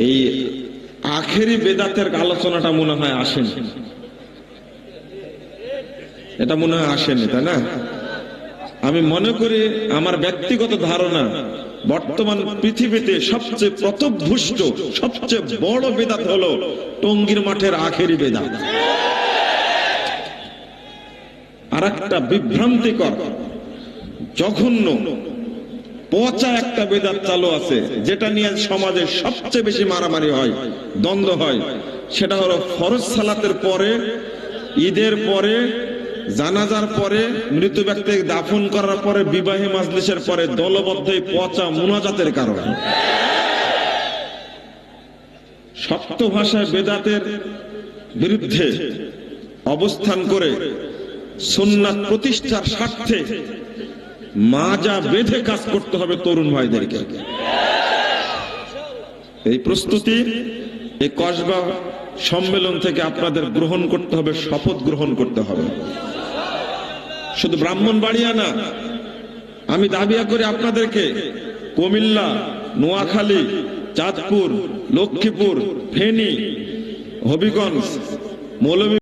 এই আখেরি বেদাতের আলোচনাটা মনে হয় আসেনি, এটা মনে হয় আসেনি, তাই না? আমি মনে করি, আমার ব্যক্তিগত ধারণা, বর্তমান পৃথিবীতে সবচেয়ে পথভ্রষ্ট সবচেয়ে বড় বেদাত হলো টঙ্গীর মাঠের আখেরি বেদাত। আর একটা বিভ্রান্তিকর জঘন্য পচা একটা বেদাত চালু আছে, যেটা নিয়ে সমাজে সবচেয়ে বেশি মারামারি হয়, দ্বন্দ্ব হয়। সেটা হলো ফরজ সালাতের পরে, ঈদের পরে, জানাজার পরে, মৃত ব্যক্তিকে দাফন করার পরে, বিবাহে মাজলিসের পরে দলবদ্ধ পচা মুনাজাতের কারণে শক্ত ভাষায় বেদাতের বিরুদ্ধে অবস্থান করে সুন্নাত প্রতিষ্ঠার স্বার্থে মাজা বেঁধে কাজ করতে হবে তরুণ ভাইদেরকে। এই প্রস্তুতি এই কসবা সম্মেলন থেকে আপনাদের গ্রহণ করতে হবে, শপথ গ্রহণ করতে হবে। শুধু ব্রাহ্মণবাড়িয়া না, আমি দাবি করি আপনাদেরকে কুমিল্লা, নোয়াখালী, চাঁদপুর, লক্ষ্মীপুর, ফেনী, হবিগঞ্জ, মৌলভী